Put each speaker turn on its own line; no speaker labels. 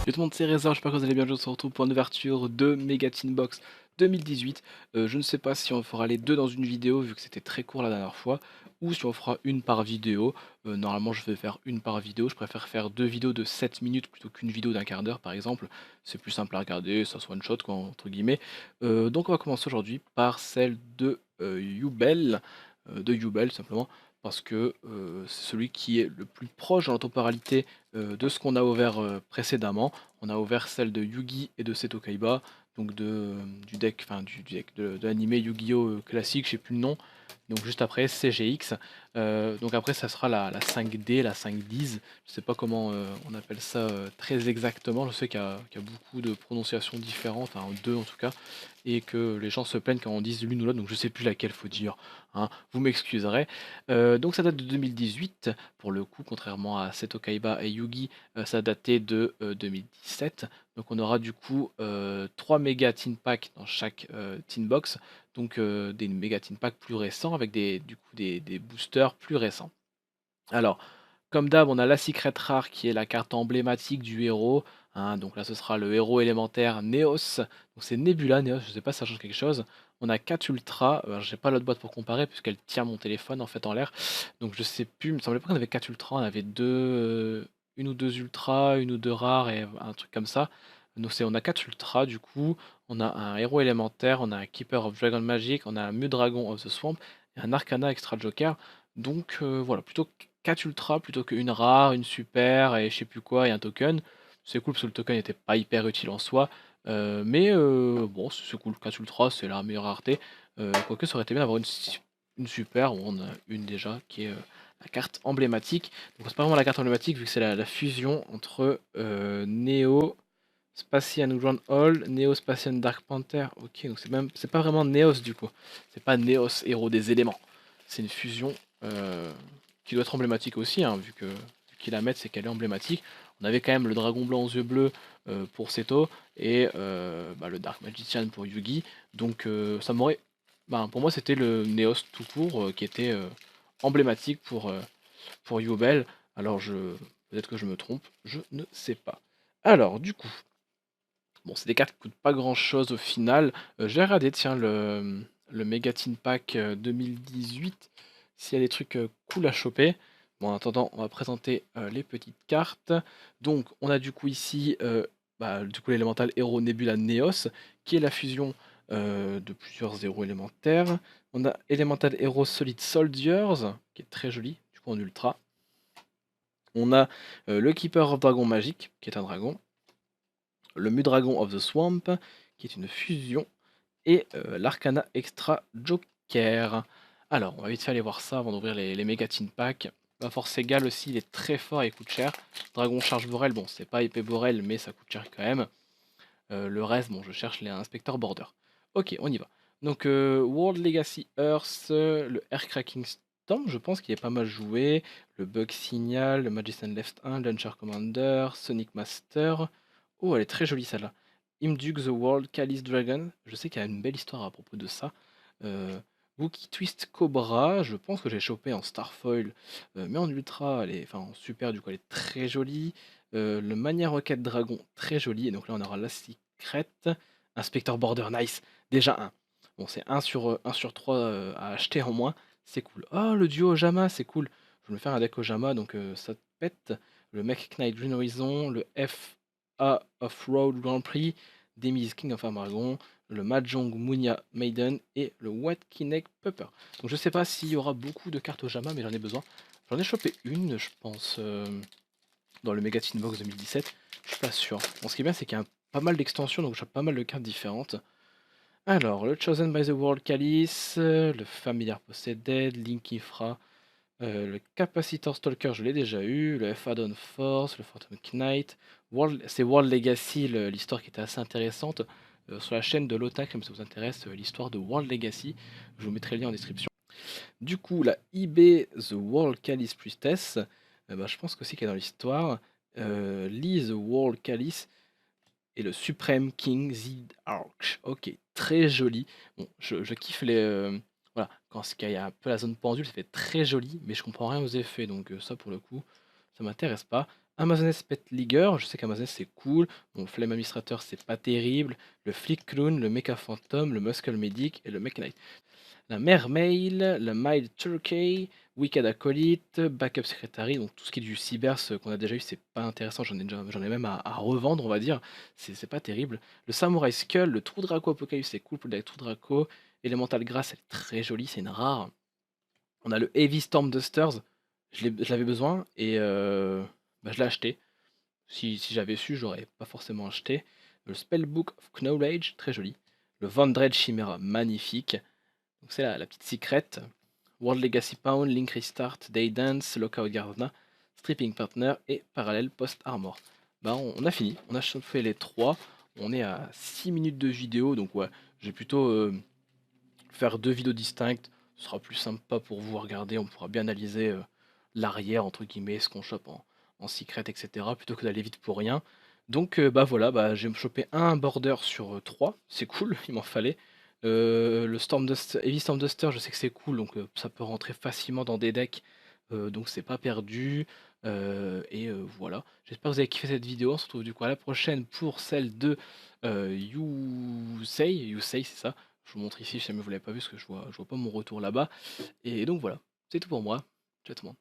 Yo tout le monde, c'est Reza, j'espère que vous allez bien, je se retrouve pour une ouverture de Mega Teen Box 2018. Je ne sais pas si on fera les deux dans une vidéo, vu que c'était très court la dernière fois, ou si on fera une par vidéo. Normalement, je vais faire une par vidéo, je préfère faire deux vidéos de 7 minutes plutôt qu'une vidéo d'un quart d'heure, par exemple. C'est plus simple à regarder, ça soit une shot, quoi, entre guillemets. Donc on va commencer aujourd'hui par celle de Yubel, simplement, parce que c'est celui qui est le plus proche dans la temporalité de ce qu'on a ouvert précédemment. On a ouvert celle de Yugi et de Seto Kaiba, donc du deck, enfin du deck de l'animé Yu-Gi-Oh! Classique, je sais plus le nom. Donc juste après CGX. Donc après ça sera la 5D, la 510. Je sais pas comment on appelle ça très exactement. Je sais qu'il y a beaucoup de prononciations différentes, enfin deux en tout cas, et que les gens se plaignent quand on dit l'une ou l'autre, donc je sais plus laquelle faut dire, hein, vous m'excuserez. Donc ça date de 2018, pour le coup, contrairement à Seto Kaiba et Yugi, ça datait de 2017. Donc on aura du coup 3 méga Teen Pack dans chaque Teen Box, donc des méga Teen Pack plus récents avec des boosters plus récents. Alors, comme d'hab, on a la Secret Rare qui est la carte emblématique du héros, hein, donc là ce sera le héros élémentaire Neos. Donc c'est Nebula Neos, je sais pas si ça change quelque chose. On a 4 Ultra, j'ai pas l'autre boîte pour comparer puisqu'elle tient mon téléphone en fait en l'air. Donc je sais plus, il me semblait pas qu'on avait 4 Ultra, on avait une ou deux Ultra, une ou deux rares et un truc comme ça. Donc on a 4 Ultra du coup, on a un héros élémentaire, on a un Keeper of Dragon Magic, on a un Mudragon of the Swamp et un Arcana Extra Joker. Donc voilà, plutôt 4 ultras plutôt qu'une rare, une super et je sais plus quoi et un token. C'est cool parce que le token n'était pas hyper utile en soi, mais bon, c'est cool. 4 ultras, c'est la meilleure rareté. Quoique ça aurait été bien d'avoir une super, on a une déjà qui est la carte emblématique. Donc c'est pas vraiment la carte emblématique vu que c'est la fusion entre Neo, Spacian Ground Hall, Neo Spacian Dark Panther. Ok, donc c'est pas vraiment Neos du coup. C'est pas Neos, héros des éléments. C'est une fusion euh, qui doit être emblématique aussi, hein, vu qu'ils la mettent, c'est qu'elle est emblématique. On avait quand même le dragon blanc aux yeux bleus pour Seto et le Dark Magician pour Yugi. Donc ça m'aurait. Pour moi, c'était le Neos tout court qui était emblématique pour Yubel. Alors peut-être que je me trompe, je ne sais pas. Alors, du coup, bon, c'est des cartes qui coûtent pas grand-chose au final. J'ai regardé, tiens, le Mega Teen Pack 2018, s'il y a des trucs cool à choper. Bon, en attendant, on va présenter les petites cartes. Donc, on a du coup ici du coup, l'élémental Héros Nebula Neos, qui est la fusion de plusieurs héros élémentaires. On a Elemental Hero Solid Soldiers, qui est très joli, du coup en ultra. On a le Keeper of Dragon Magic, qui est un dragon. Le Mudragon of the Swamp, qui est une fusion, et l'Arcana Extra Joker. Alors, on va vite fait aller voir ça avant d'ouvrir les méga Teen Pack. La Force égale aussi, il est très fort et il coûte cher. Dragon Charge Borel, bon, c'est pas épée Borel, mais ça coûte cher quand même. Le reste, bon, je cherche les inspecteurs border. Ok, on y va. Donc, World Legacy Earth, le Air Cracking Storm, je pense qu'il est pas mal joué. Le Bug Signal, le Magician Left 1, Launcher Commander, Sonic Master. Oh, elle est très jolie celle-là. Imduk the World, Calice Dragon. Je sais qu'il y a une belle histoire à propos de ça. Euh, Wookie Twist Cobra, je pense que j'ai chopé en Starfoil, mais en ultra, enfin en super, du coup, elle est très jolie. Le Mania Rocket Dragon, très joli. Et donc là, on aura la Secret. Inspector Border, nice. Déjà un. Bon, c'est un sur 3 à acheter en moins. C'est cool. Oh, le duo Ojama, c'est cool. Je vais me faire un deck Ojama, donc ça pète. Le Mech Knight Green Horizon, le FA Off-Road Grand Prix, Demise King of Armagon, le Mahjong Munya Maiden et le Wet Kinect Pupper. Donc je sais pas s'il y aura beaucoup de cartes Ojama, mais j'en ai besoin. J'en ai chopé une, je pense, dans le Mega Teen Box 2017. Je suis pas sûr. Bon, ce qui est bien, c'est qu'il y a pas mal d'extensions, donc j'ai pas mal de cartes différentes. Alors, le Chosen by the World Calice, le Familiar Possessed, Link Infra, le Capacitor Stalker, je l'ai déjà eu, le F-Add-on Force, le Phantom Knight, c'est World Legacy, l'histoire qui était assez intéressante. Sur la chaîne de l'OTAC, comme ça vous intéresse, l'histoire de World Legacy, je vous mettrai le lien en description. Du coup, la IB The World Calice Priestess, je pense qu'aussi qu'elle est dans l'histoire. Lee The World Calice et le Supreme King Z Arch. Ok, très joli. Bon, je kiffe les. Voilà, quand il y a un peu la zone pendule, ça fait très joli, mais je comprends rien aux effets, donc ça pour le coup, ça m'intéresse pas. Amazoness Pet Leaguer, je sais qu'Amazoness c'est cool. Bon, Flame Administrateur, c'est pas terrible. Le Flick Clown, le Mecha Phantom, le Muscle Medic et le Mechanite. La Mermail, le Mild Turkey, Wicked Acolyte, Backup Secretary, donc tout ce qui est du cyber, ce qu'on a déjà eu, c'est pas intéressant, j'en ai même à revendre, on va dire, c'est pas terrible. Le Samurai Skull, le True Draco Apocalypse, c'est cool pour le deck True Draco. Elemental Grass, elle est très jolie, c'est une rare. On a le Heavy Storm Dusters, je l'avais besoin et bah, je l'ai acheté. Si j'avais su, j'aurais pas forcément acheté. Le Spellbook of Knowledge, très joli. Le Vandred Chimera, magnifique. Donc c'est la petite secrète. World Legacy Pound, Link Restart, Daydance, Lockout Gardena, Stripping Partner et Parallel Post Armor. Bah on a fini, on a chauffé les trois. On est à 6 minutes de vidéo, donc ouais, je vais plutôt faire deux vidéos distinctes. Ce sera plus sympa pour vous à regarder, on pourra bien analyser l'arrière, entre guillemets, ce qu'on chope en secret, etc. Plutôt que d'aller vite pour rien. Donc bah voilà, bah, j'ai chopé un border sur 3, c'est cool, il m'en fallait. Le Storm Duster, Heavy Storm Duster, je sais que c'est cool, donc ça peut rentrer facilement dans des decks, donc c'est pas perdu. Et voilà, j'espère que vous avez kiffé cette vidéo. On se retrouve du coup à la prochaine pour celle de Yusei, c'est ça. Je vous montre ici si jamais vous l'avez pas vu, parce que je vois pas mon retour là-bas. Et donc voilà, c'est tout pour moi. Ciao tout le monde.